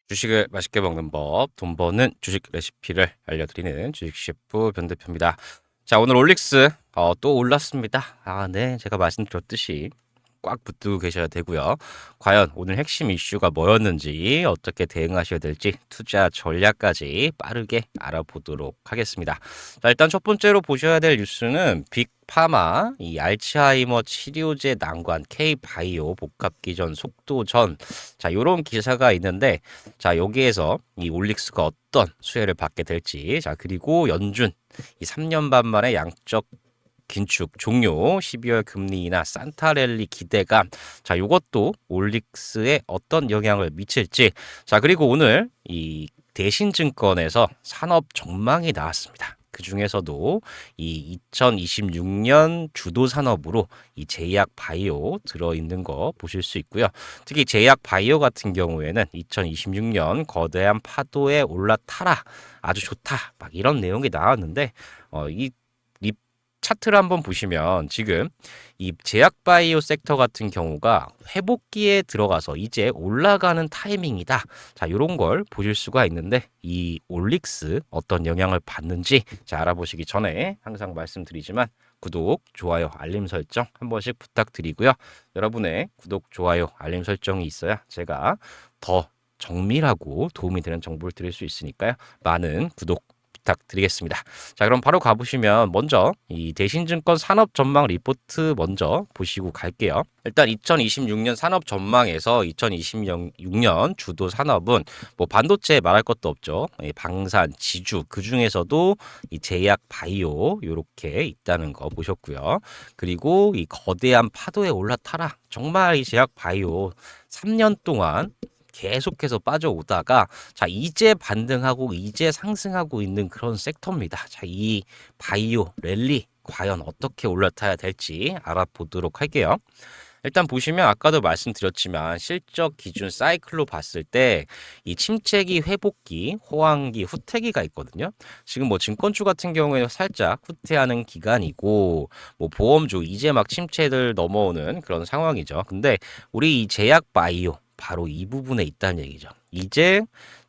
주식을 맛있게 먹는 법, 돈 버는 주식 레시피를 알려드리는 주식 셰프 변 대표입니다. 자, 오늘 올릭스 또 올랐습니다. 네, 제가 말씀드렸듯이 꽉 붙들고 계셔야 되고요. 과연 오늘 핵심 이슈가 뭐였는지, 어떻게 대응하셔야 될지, 투자 전략까지 빠르게 알아보도록 하겠습니다. 자, 일단 첫 번째로 보셔야 될 뉴스는 빅파마, 이 알츠하이머 치료제 난관, K바이오 복합기전 속도전. 자, 요런 기사가 있는데, 자, 여기에서 이 올릭스가 어떤 수혜를 받게 될지, 자, 그리고 연준 이 3년 반 만에 양적 긴축 종료, 12월 금리 인하, 산타랠리 기대감. 자, 요것도 올릭스에 어떤 영향을 미칠지. 자, 그리고 오늘 이 대신증권에서 산업 전망이 나왔습니다. 그 중에서도 이 2026년 주도 산업으로 이 제약 바이오 들어있는 거 보실 수 있고요. 특히 제약 바이오 같은 경우에는 2026년 거대한 파도에 올라타라. 아주 좋다. 막 이런 내용이 나왔는데, 이 차트를 한번 보시면 지금 이 제약바이오 섹터 같은 경우가 회복기에 들어가서 이제 올라가는 타이밍이다. 자, 이런 걸 보실 수가 있는데 이 올릭스 어떤 영향을 받는지 자, 알아보시기 전에 항상 말씀드리지만 구독, 좋아요, 알림 설정 한 번씩 부탁드리고요. 여러분의 구독, 좋아요, 알림 설정이 있어야 제가 더 정밀하고 도움이 되는 정보를 드릴 수 있으니까요. 많은 구독 부탁드리겠습니다. 자, 그럼 바로 가보시면 먼저 이 대신증권 산업 전망 리포트 먼저 보시고 갈게요. 일단 2026년 산업 전망에서 2026년 주도 산업은 뭐 반도체 말할 것도 없죠. 방산, 지주 그 중에서도 이 제약, 바이오 요렇게 있다는 거 보셨고요. 그리고 이 거대한 파도에 올라타라. 정말 이 제약, 바이오 3년 동안 계속해서 빠져오다가 자 이제 반등하고 이제 상승하고 있는 그런 섹터입니다. 자, 이 바이오 랠리 과연 어떻게 올라타야 될지 알아보도록 할게요. 일단 보시면 아까도 말씀드렸지만 실적 기준 사이클로 봤을 때 이 침체기, 회복기, 호황기, 후퇴기가 있거든요. 지금 뭐 증권주 같은 경우에는 살짝 후퇴하는 기간이고 뭐 보험주 이제 막 침체들 넘어오는 그런 상황이죠. 근데 우리 이 제약 바이오 바로 이 부분에 있다는 얘기죠. 이제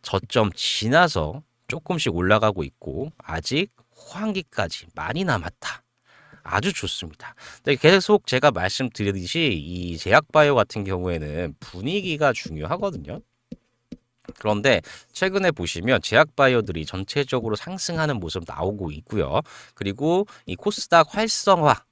저점 지나서 조금씩 올라가고 있고 아직 호황기까지 많이 남았다. 아주 좋습니다. 근데 계속 제가 말씀드리듯이 이 제약바이오 같은 경우에는 분위기가 중요하거든요. 그런데 최근에 보시면 제약바이오들이 전체적으로 상승하는 모습 나오고 있고요. 그리고 이 코스닥 활성화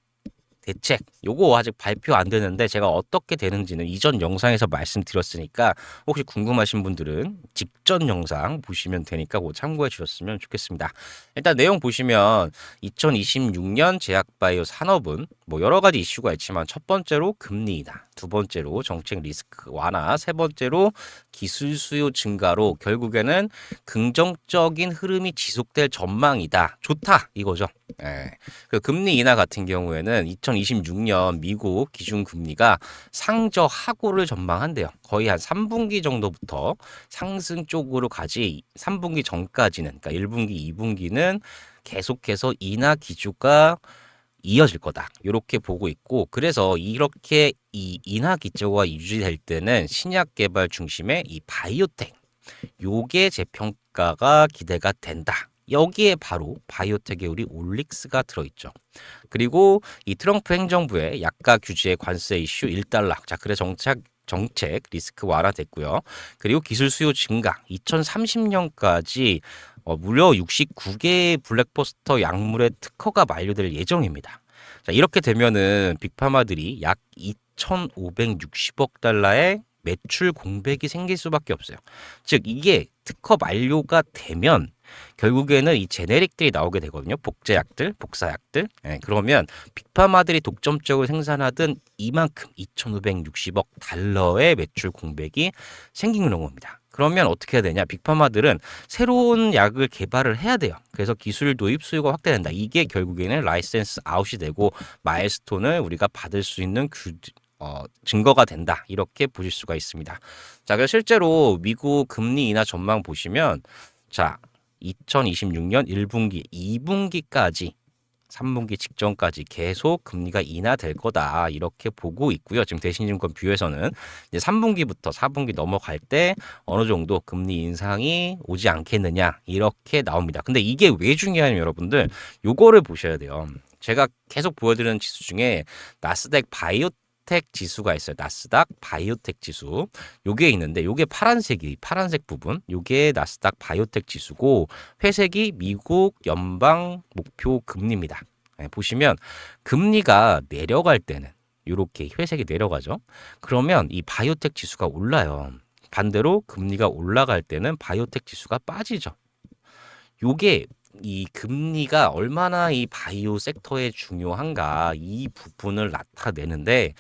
대책 요거 아직 발표 안 되는데 제가 어떻게 되는지는 이전 영상에서 말씀드렸으니까 혹시 궁금하신 분들은 직전 영상 보시면 되니까 그거 참고해 주셨으면 좋겠습니다. 일단 내용 보시면 2026년 제약바이오 산업은 뭐 여러 가지 이슈가 있지만 첫 번째로 금리 인하, 두 번째로 정책 리스크 완화, 세 번째로 기술 수요 증가로 결국에는 긍정적인 흐름이 지속될 전망이다. 좋다 이거죠. 예. 그 금리 인하 같은 경우에는 2026년 미국 기준금리가 상저하고를 전망한대요. 거의 한 3분기 정도부터 상승 쪽으로 가지 3분기 전까지는 그러니까 1분기, 2분기는 계속해서 인하 기조가 이어질 거다. 이렇게 보고 있고 그래서 이렇게 이 인하 기조가 유지될 때는 신약 개발 중심의 이 바이오텍 요게 재평가가 기대가 된다. 여기에 바로 바이오텍의 우리 올릭스가 들어있죠. 그리고 이 트럼프 행정부의 약가 규제 관세 이슈 1달러. 자, 그래 정책 리스크 완화됐고요. 그리고 기술 수요 증가. 2030년까지 무려 69개의 블랙버스터 약물의 특허가 만료될 예정입니다. 자, 이렇게 되면은 빅파마들이 약 2,560억 달러의 매출 공백이 생길 수밖에 없어요. 즉 이게 특허 만료가 되면 결국에는 이 제네릭들이 나오게 되거든요. 복제약들, 복사약들. 예, 그러면 빅파마들이 독점적으로 생산하던 이만큼 2,560억 달러의 매출 공백이 생기는 겁니다. 그러면 어떻게 해야 되냐? 빅파마들은 새로운 약을 개발을 해야 돼요. 그래서 기술 도입 수요가 확대된다. 이게 결국에는 라이센스 아웃이 되고 마일스톤을 우리가 받을 수 있는 증거가 된다. 이렇게 보실 수가 있습니다. 자, 그래서 실제로 미국 금리 인하 전망 보시면 자, 2026년 1분기, 2분기까지 3분기 직전까지 계속 금리가 인하될 거다 이렇게 보고 있고요. 지금 대신증권 뷰에서는 이제 3분기부터 4분기 넘어갈 때 어느 정도 금리 인상이 오지 않겠느냐 이렇게 나옵니다. 근데 이게 왜 중요하냐면 여러분들 요거를 보셔야 돼요. 제가 계속 보여드리는 지수 중에 나스닥 바이오텍 지수가 있어요. 나스닥 바이오텍 지수. 요게 있는데 요게 파란색 부분. 요게 나스닥 바이오텍 지수고 회색이 미국 연방 목표 금리입니다. 네, 보시면 금리가 내려갈 때는 요렇게 회색이 내려가죠. 그러면 이 바이오텍 지수가 올라요. 반대로 금리가 올라갈 때는 바이오텍 지수가 빠지죠. 요게 이 금리가 얼마나 이 바이오 섹터에 중요한가 이 부분을 나타내는데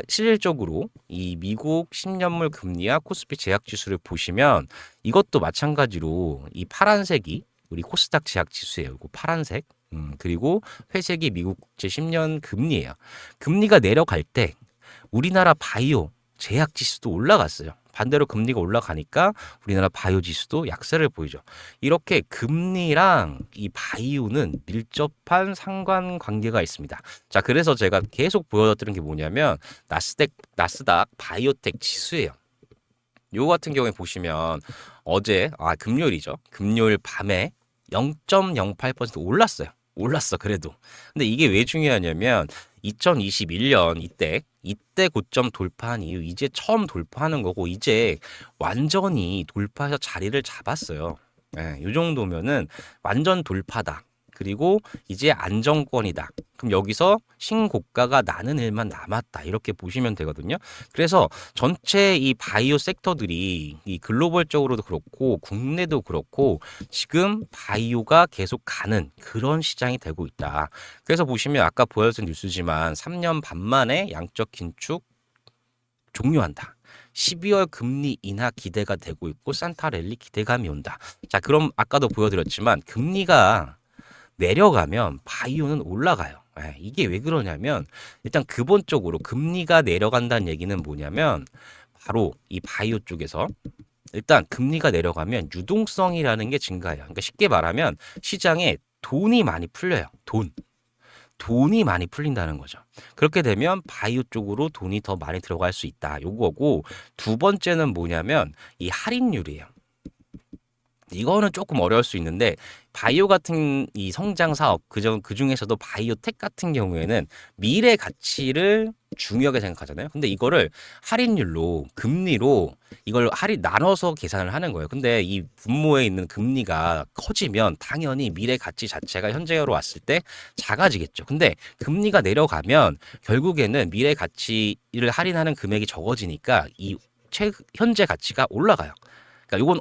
실질적으로 이 미국 10년물 금리와 코스피 제약 지수를 보시면 이것도 마찬가지로 이 파란색이 우리 코스닥 제약 지수예요. 이거 파란색. 그리고 회색이 미국 국제 10년 금리예요. 금리가 내려갈 때 우리나라 바이오 제약 지수도 올라갔어요. 반대로 금리가 올라가니까 우리나라 바이오 지수도 약세를 보이죠. 이렇게 금리랑 이 바이오는 밀접한 상관관계가 있습니다. 자, 그래서 제가 계속 보여드린 게 뭐냐면 나스닥 바이오텍 지수예요. 요 같은 경우에 보시면 어제 금요일이죠. 금요일 밤에 0.08% 올랐어 그래도. 근데 이게 왜 중요하냐면 2021년 이때 고점 돌파한 이후 이제 처음 돌파하는 거고 이제 완전히 돌파해서 자리를 잡았어요. 예, 이 정도면은 완전 돌파다. 그리고 이제 안정권이다. 그럼 여기서 신고가가 나는 일만 남았다. 이렇게 보시면 되거든요. 그래서 전체 이 바이오 섹터들이 이 글로벌적으로도 그렇고 국내도 그렇고 지금 바이오가 계속 가는 그런 시장이 되고 있다. 그래서 보시면 아까 보여준 뉴스지만 3년 반 만에 양적 긴축 종료한다. 12월 금리 인하 기대가 되고 있고 산타랠리 기대감이 온다. 자, 그럼 아까도 보여드렸지만 금리가 내려가면 바이오는 올라가요. 이게 왜 그러냐면 일단 근본적으로 금리가 내려간다는 얘기는 뭐냐면 바로 이 바이오 쪽에서 일단 금리가 내려가면 유동성이라는 게 증가해요. 그러니까 쉽게 말하면 시장에 돈이 많이 풀려요. 돈이 많이 풀린다는 거죠. 그렇게 되면 바이오 쪽으로 돈이 더 많이 들어갈 수 있다. 요거고 두 번째는 뭐냐면 이 할인율이에요. 이거는 조금 어려울 수 있는데 바이오 같은 이 성장 사업 그 중에서도 바이오텍 같은 경우에는 미래 가치를 중요하게 생각하잖아요. 근데 이거를 할인율로 금리로 이걸 나눠서 계산을 하는 거예요. 근데 이 분모에 있는 금리가 커지면 당연히 미래 가치 자체가 현재로 왔을 때 작아지겠죠. 근데 금리가 내려가면 결국에는 미래 가치를 할인하는 금액이 적어지니까 이 현재 가치가 올라가요. 그러니까 이건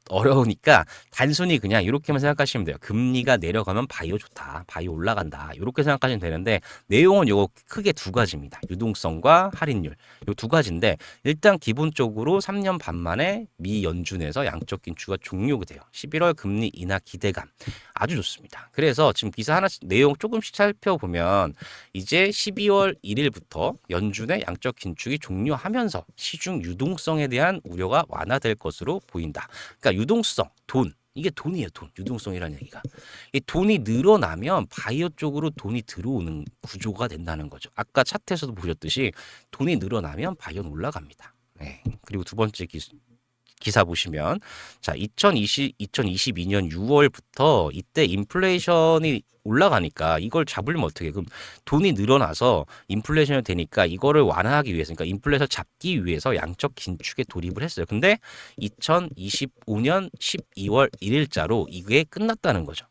어려우니까 단순히 그냥 이렇게만 생각하시면 돼요. 금리가 내려가면 바이오 좋다. 바이오 올라간다. 이렇게 생각하시면 되는데 내용은 요거 크게 두 가지입니다. 유동성과 할인율. 요 두 가지인데 일단 기본적으로 3년 반 만에 미 연준에서 양적 긴축가 종료가 돼요. 11월 금리 인하 기대감. 아주 좋습니다. 그래서 지금 기사 하나씩 내용 조금씩 살펴보면 이제 12월 1일부터 연준의 양적 긴축이 종료하면서 시중 유동성에 대한 우려가 완화될 것으로 보인다. 그러니까 유동성, 돈. 이게 돈이에요, 돈. 유동성이라는 얘기가. 이 돈이 늘어나면 바이오 쪽으로 돈이 들어오는 구조가 된다는 거죠. 아까 차트에서도 보셨듯이 돈이 늘어나면 바이오는 올라갑니다. 네. 그리고 두 번째 기사 보시면 자 2022년 6월부터 이때 인플레이션이 올라가니까 이걸 잡으려면 어떻게 해? 그럼 돈이 늘어나서 인플레이션이 되니까 이거를 완화하기 위해서 그러니까 인플레이션 잡기 위해서 양적 긴축에 돌입을 했어요. 근데 2025년 12월 1일자로 이게 끝났다는 거죠.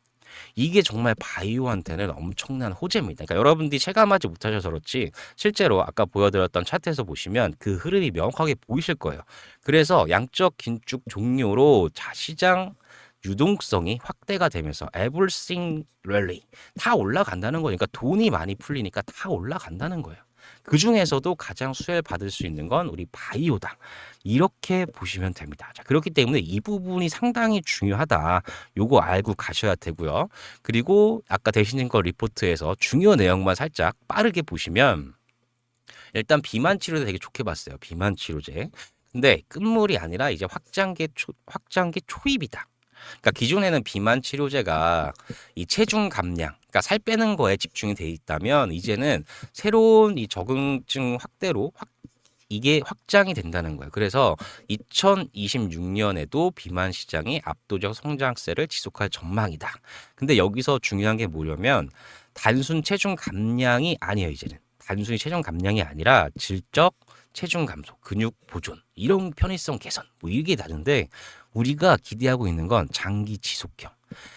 이게 정말 바이오한테는 엄청난 호재입니다. 그러니까 여러분들이 체감하지 못하셔서 그렇지 실제로 아까 보여드렸던 차트에서 보시면 그 흐름이 명확하게 보이실 거예요. 그래서 양적 긴축 종료로 시장 유동성이 확대가 되면서 everything rally 다 올라간다는 거니까 돈이 많이 풀리니까 다 올라간다는 거예요. 그 중에서도 가장 수혜를 받을 수 있는 건 우리 바이오다. 이렇게 보시면 됩니다. 자, 그렇기 때문에 이 부분이 상당히 중요하다. 요거 알고 가셔야 되고요. 그리고 아까 대신증권 리포트에서 중요 내용만 살짝 빠르게 보시면 일단 비만 치료제 되게 좋게 봤어요. 비만 치료제. 근데 끝물이 아니라 이제 확장기 초입이다. 그러니까 기존에는 비만 치료제가 이 체중 감량, 그러니까 살 빼는 거에 집중이 돼 있다면 이제는 새로운 이 적응증 확대로 이게 확장이 된다는 거예요. 그래서 2026년에도 비만 시장이 압도적 성장세를 지속할 전망이다. 근데 여기서 중요한 게 뭐냐면 단순 체중 감량이 아니에요, 이제는. 단순히 체중 감량이 아니라 질적 체중 감소, 근육 보존, 이런 편의성 개선, 뭐 이게 다른데 우리가 기대하고 있는 건 장기 지속형.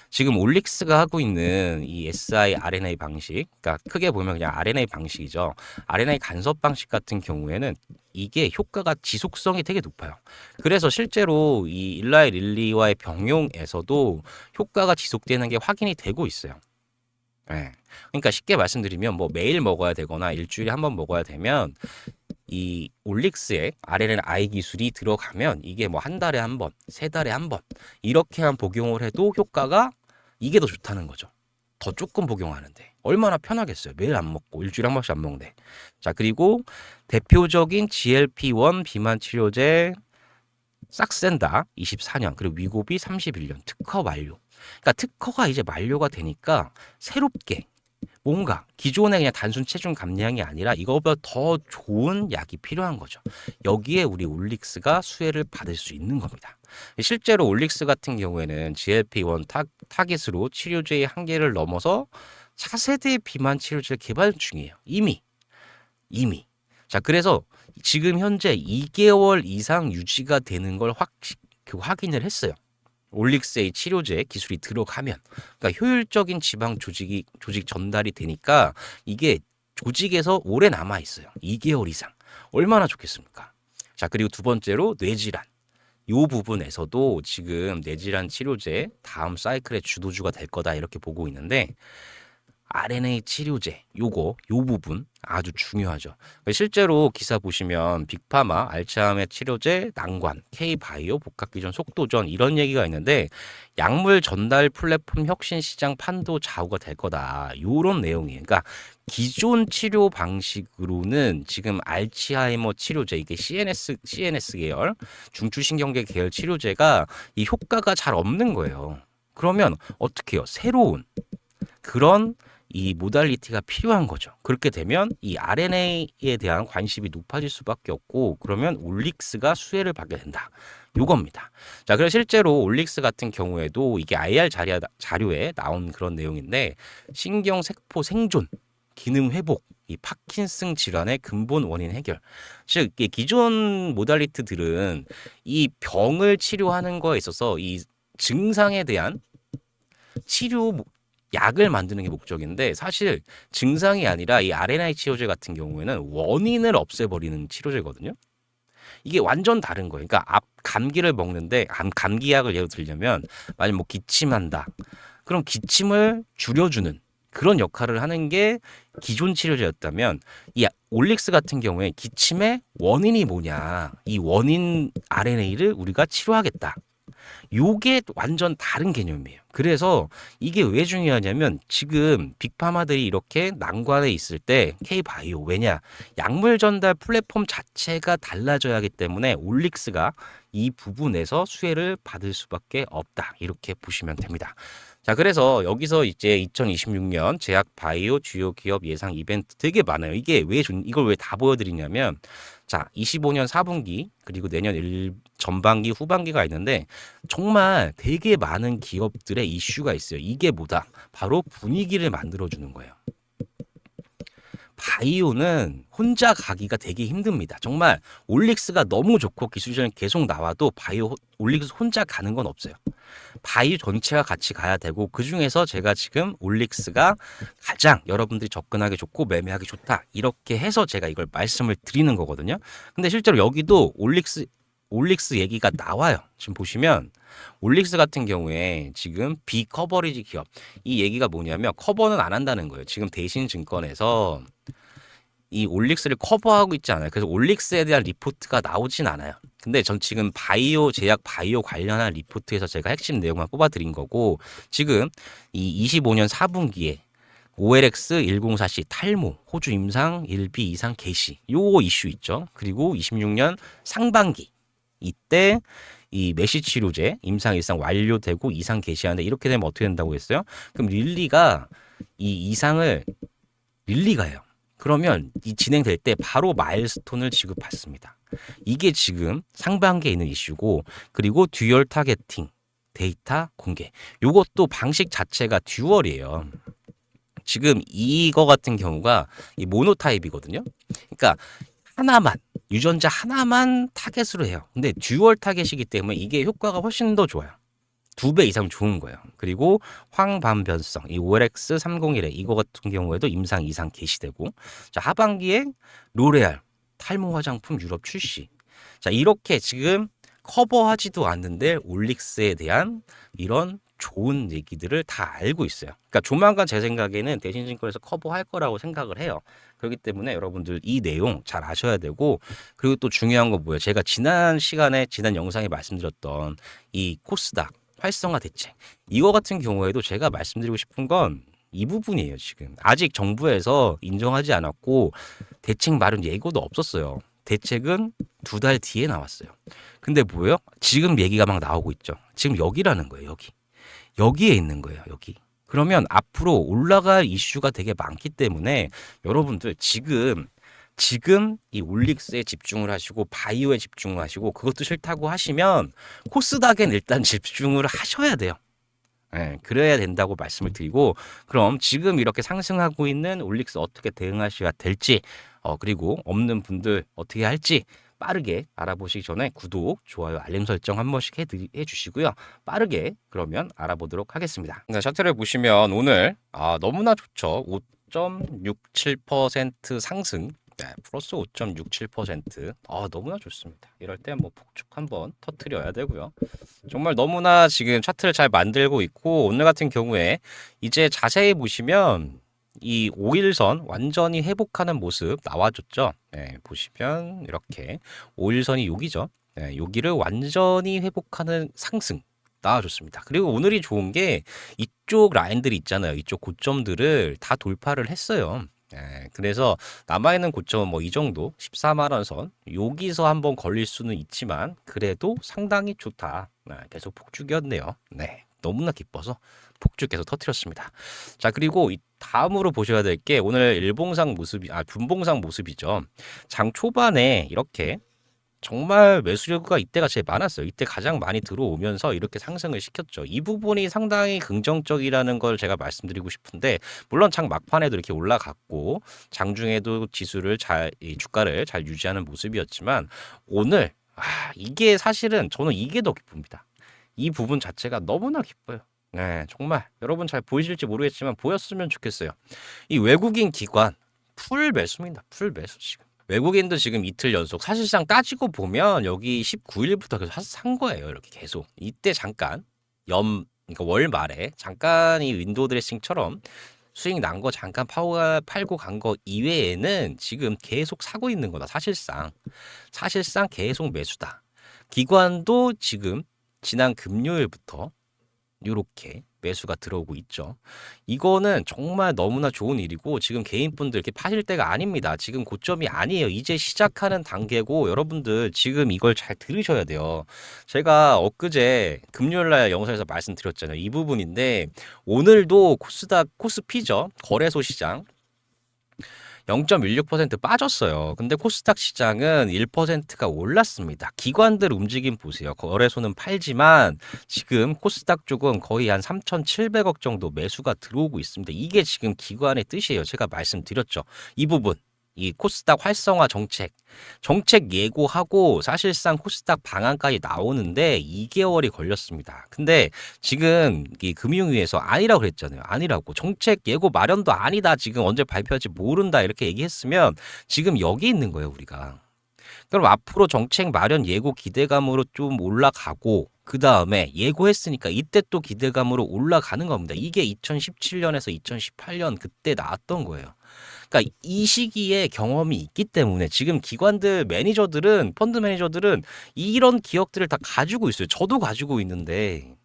지금 올릭스가 하고 있는 이 siRNA 방식, 그러니까 크게 보면 그냥 RNA 방식이죠. RNA 간섭 방식 같은 경우에는 이게 효과가 지속성이 되게 높아요. 그래서 실제로 이 일라이 릴리와의 병용에서도 효과가 지속되는 게 확인이 되고 있어요. 예. 그러니까 쉽게 말씀드리면 뭐 매일 먹어야 되거나 일주일에 한 번 먹어야 되면 이 올릭스의 RNAi 기술이 들어가면 이게 뭐 한 달에 한 번, 세 달에 한 번 이렇게만 복용을 해도 효과가 이게 더 좋다는 거죠. 더 조금 복용하는데 얼마나 편하겠어요. 매일 안 먹고 일주일에 한 번씩 안 먹는데. 자, 그리고 대표적인 GLP-1 비만 치료제 싹센다 24년, 그리고 위고비 31년 특허 만료. 그러니까 특허가 이제 만료가 되니까 새롭게 뭔가 기존의 그냥 단순 체중 감량이 아니라 이거보다 더 좋은 약이 필요한 거죠. 여기에 우리 올릭스가 수혜를 받을 수 있는 겁니다. 실제로 올릭스 같은 경우에는 GLP-1 타깃으로 치료제의 한계를 넘어서 차세대 비만 치료제를 개발 중이에요. 이미. 자, 그래서 지금 현재 2개월 이상 유지가 되는 걸 확인을 했어요. 올릭스의 치료제 기술이 들어가면, 그러니까 효율적인 지방 조직 전달이 되니까 이게 조직에서 오래 남아 있어요. 2개월 이상. 얼마나 좋겠습니까? 자, 그리고 두 번째로 뇌질환. 요 부분에서도 지금 뇌질환 치료제 다음 사이클의 주도주가 될 거다 이렇게 보고 있는데 RNA 치료제 요 부분 아주 중요하죠. 실제로 기사 보시면 빅파마, 알츠하이머 치료제, 난관, K바이오, 복합기전 속도전 이런 얘기가 있는데 약물 전달 플랫폼 혁신 시장 판도 좌우가 될 거다. 요런 내용이에요. 그러니까 기존 치료 방식으로는 지금 알츠하이머 치료제 이게 CNS 계열, 중추신경계 계열 치료제가 이 효과가 잘 없는 거예요. 그러면 어떻게 해요? 새로운 그런 이 모달리티가 필요한 거죠. 그렇게 되면 이 RNA에 대한 관심이 높아질 수밖에 없고 그러면 올릭스가 수혜를 받게 된다. 요겁니다. 자, 그래서 실제로 올릭스 같은 경우에도 이게 IR 자료에 나온 그런 내용인데 신경세포 생존, 기능 회복, 이 파킨슨 질환의 근본 원인 해결. 즉, 이 기존 모달리티들은 이 병을 치료하는 거에 있어서 이 증상에 대한 치료 약을 만드는 게 목적인데 사실 증상이 아니라 이 RNAi 치료제 같은 경우에는 원인을 없애버리는 치료제거든요. 이게 완전 다른 거예요. 그러니까 감기를 먹는데 감기약을 예로 들려면 만약 뭐 기침한다. 그럼 기침을 줄여주는 그런 역할을 하는 게 기존 치료제였다면 이 올릭스 같은 경우에 기침의 원인이 뭐냐. 이 원인 RNA를 우리가 치료하겠다. 요게 완전 다른 개념이에요. 그래서 이게 왜 중요하냐면 지금 빅파마들이 이렇게 난관에 있을 때 K바이오 왜냐 약물 전달 플랫폼 자체가 달라져야 하기 때문에 올릭스가 이 부분에서 수혜를 받을 수밖에 없다. 이렇게 보시면 됩니다. 자, 그래서 여기서 이제 2026년 제약 바이오 주요 기업 예상 이벤트 되게 많아요. 이게 이걸 왜 다 보여드리냐면 자, 25년 4분기 그리고 내년 전반기 후반기가 있는데 정말 되게 많은 기업들의 이슈가 있어요. 이게 뭐다? 바로 분위기를 만들어주는 거예요. 바이오는 혼자 가기가 되게 힘듭니다. 정말 올릭스가 너무 좋고 기술적인 계속 나와도 올릭스 혼자 가는 건 없어요. 바이오 전체가 같이 가야 되고 그중에서 제가 지금 올릭스가 가장 여러분들이 접근하기 좋고 매매하기 좋다 이렇게 해서 제가 이걸 말씀을 드리는 거거든요. 근데 실제로 여기도 올릭스 얘기가 나와요. 지금 보시면 올릭스 같은 경우에 지금 비커버리지 기업 이 얘기가 뭐냐면 커버는 안 한다는 거예요. 지금 대신증권에서 이 올릭스를 커버하고 있지 않아요. 그래서 올릭스에 대한 리포트가 나오진 않아요. 근데 전 지금 제약 바이오 관련한 리포트에서 제가 핵심 내용만 뽑아드린 거고 지금 이 25년 4분기에 OLX1044C 탈모, 호주 임상 1비 이상 개시 요 이슈 있죠. 그리고 26년 상반기 이때 이 메시 치료제 임상 일상 완료되고 이상 개시하는데 이렇게 되면 어떻게 된다고 했어요? 그럼 릴리가 이 이상을 릴리가 해요. 그러면 이 진행될 때 바로 마일스톤을 지급받습니다. 이게 지금 상반기에 있는 이슈고, 그리고 듀얼 타겟팅 데이터 공개. 요것도 방식 자체가 듀얼이에요. 지금 이거 같은 경우가 이 모노타입이거든요. 그러니까 하나만, 유전자 하나만 타겟으로 해요. 근데 듀얼 타겟이기 때문에 이게 효과가 훨씬 더 좋아요. 2배 이상 좋은 거예요. 그리고 황반변성, 이 OLX301에 이거 같은 경우에도 임상 이상 개시되고, 자, 하반기에 로레알 탈모 화장품 유럽 출시. 자, 이렇게 지금 커버하지도 않는데 올릭스에 대한 이런 좋은 얘기들을 다 알고 있어요. 그러니까 조만간 제 생각에는 대신증권에서 커버할 거라고 생각을 해요. 그렇기 때문에 여러분들 이 내용 잘 아셔야 되고, 그리고 또 중요한 거 뭐예요? 제가 지난 시간에 지난 영상에 말씀드렸던 이 코스닥 활성화 대책, 이거 같은 경우에도 제가 말씀드리고 싶은 건 이 부분이에요. 지금 아직 정부에서 인정하지 않았고 대책 마련 예고도 없었어요. 대책은 2달 뒤에 나왔어요. 근데 뭐예요? 지금 얘기가 막 나오고 있죠. 지금 여기라는 거예요. 여기에 있는 거예요. 여기. 그러면 앞으로 올라갈 이슈가 되게 많기 때문에 여러분들 지금 이 올릭스에 집중을 하시고 바이오에 집중을 하시고, 그것도 싫다고 하시면 코스닥엔 일단 집중을 하셔야 돼요. 예, 그래야 된다고 말씀을 드리고, 그럼 지금 이렇게 상승하고 있는 올릭스 어떻게 대응하셔야 될지, 그리고 없는 분들 어떻게 할지 빠르게 알아보시기 전에 구독, 좋아요, 알림 설정 한 번씩 해주시고요. 빠르게 그러면 알아보도록 하겠습니다. 네, 차트를 보시면 오늘 너무나 좋죠. 5.67% 상승. 네, 플러스 5.67%. 너무나 좋습니다. 이럴 때 뭐 폭죽 한번 터트려야 되고요. 정말 너무나 지금 차트를 잘 만들고 있고, 오늘 같은 경우에 이제 자세히 보시면 이 5일선 완전히 회복하는 모습 나와줬죠. 네, 보시면 이렇게 5일선이 여기죠. 네, 여기를 완전히 회복하는 상승 나와줬습니다. 그리고 오늘이 좋은 게 이쪽 라인들이 있잖아요. 이쪽 고점들을 다 돌파를 했어요. 예, 그래서 남아있는 고점은 뭐 이 정도 14만 원 선 여기서 한번 걸릴 수는 있지만 그래도 상당히 좋다. 계속 폭죽이었네요. 네, 너무나 기뻐서 폭죽 계속 터뜨렸습니다. 자, 그리고 이 다음으로 보셔야 될 게 오늘 일봉상 모습이 분봉상 모습이죠. 장 초반에 이렇게 정말 매수력가 이때가 제일 많았어요. 이때 가장 많이 들어오면서 이렇게 상승을 시켰죠. 이 부분이 상당히 긍정적이라는 걸 제가 말씀드리고 싶은데, 물론 장 막판에도 이렇게 올라갔고 장중에도 지수를 이 주가를 잘 유지하는 모습이었지만, 오늘 이게 사실은 저는 이게 더 기쁩니다. 이 부분 자체가 너무나 기뻐요. 네, 정말 여러분 잘 보이실지 모르겠지만 보였으면 좋겠어요. 이 외국인 기관 풀 매수입니다. 풀 매수 지금. 외국인도 지금 이틀 연속, 사실상 따지고 보면 여기 19일부터 계속 산 거예요. 이렇게 계속. 이때 잠깐 그러니까 월 말에 잠깐 이 윈도우 드레싱처럼 수익 난 거 잠깐 팔고 간 거 이외에는 지금 계속 사고 있는 거다. 사실상 계속 매수다. 기관도 지금 지난 금요일부터 이렇게 매수가 들어오고 있죠. 이거는 정말 너무나 좋은 일이고, 지금 개인분들 이렇게 파실 때가 아닙니다. 지금 고점이 아니에요. 이제 시작하는 단계고, 여러분들 지금 이걸 잘 들으셔야 돼요. 제가 엊그제 금요일날 영상에서 말씀드렸잖아요. 이 부분인데, 오늘도 코스피죠. 거래소 시장 0.16% 빠졌어요. 근데 코스닥 시장은 1%가 올랐습니다. 기관들 움직임 보세요. 거래소는 팔지만 지금 코스닥 쪽은 거의 한 3,700억 정도 매수가 들어오고 있습니다. 이게 지금 기관의 뜻이에요. 제가 말씀드렸죠. 이 부분. 이 코스닥 활성화 정책 예고하고 사실상 코스닥 방안까지 나오는데 2개월이 걸렸습니다. 근데 지금 이 금융위에서 아니라고 그랬잖아요. 아니라고. 정책 예고 마련도 아니다. 지금 언제 발표할지 모른다. 이렇게 얘기했으면 지금 여기 있는 거예요, 우리가. 그럼 앞으로 정책 마련 예고 기대감으로 좀 올라가고, 그 다음에 예고했으니까 이때 또 기대감으로 올라가는 겁니다. 이게 2017년에서 2018년 그때 나왔던 거예요. 그러니까 이 시기에 경험이 있기 때문에 지금 기관들 매니저들은, 펀드 매니저들은 이런 기억들을 다 가지고 있어요. 저도 가지고 있는데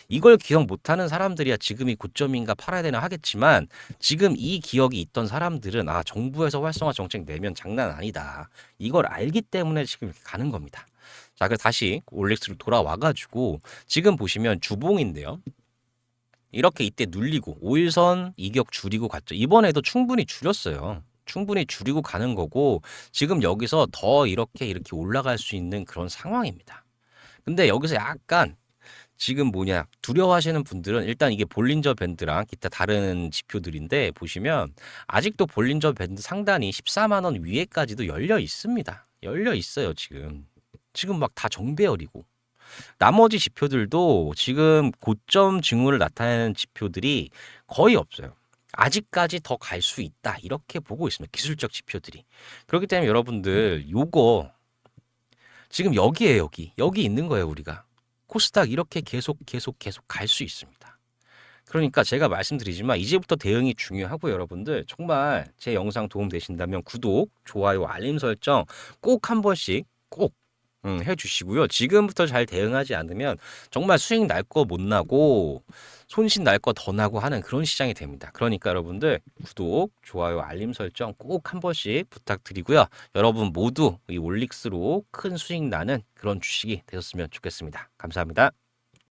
이걸 기억 못하는 사람들이야 지금이 고점인가 팔아야 되나 하겠지만, 지금 이 기억이 있던 사람들은 정부에서 활성화 정책 내면 장난 아니다. 이걸 알기 때문에 지금 이렇게 가는 겁니다. 자, 그래서 다시 올릭스로 돌아와 가지고 지금 보시면 주봉인데요. 이렇게 이때 눌리고 5일선 이격 줄이고 갔죠. 이번에도 충분히 줄였어요. 충분히 줄이고 가는 거고 지금 여기서 더 이렇게 올라갈 수 있는 그런 상황입니다. 근데 여기서 약간 지금 두려워하시는 분들은 일단 이게 볼린저 밴드랑 기타 다른 지표들인데 보시면 아직도 볼린저 밴드 상단이 14만 원 위에까지도 열려 있습니다. 열려 있어요, 지금. 지금 막 다 정배열이고. 나머지 지표들도 지금 고점 징후를 나타내는 지표들이 거의 없어요. 아직까지 더 갈 수 있다. 이렇게 보고 있습니다. 기술적 지표들이. 그렇기 때문에 여러분들 요거 지금 여기에 여기 있는 거예요, 우리가. 코스닥 이렇게 계속 갈 수 있습니다. 그러니까 제가 말씀드리지만 이제부터 대응이 중요하고 여러분들 정말 제 영상 도움 되신다면 구독, 좋아요, 알림 설정 꼭 한 번씩 꼭 해주시고요. 지금부터 잘 대응하지 않으면 정말 수익 날 거 못 나고 손실 날 거 더 나고 하는 그런 시장이 됩니다. 그러니까 여러분들 구독, 좋아요, 알림 설정 꼭 한 번씩 부탁드리고요. 여러분 모두 이 올릭스로 큰 수익 나는 그런 주식이 되셨으면 좋겠습니다. 감사합니다.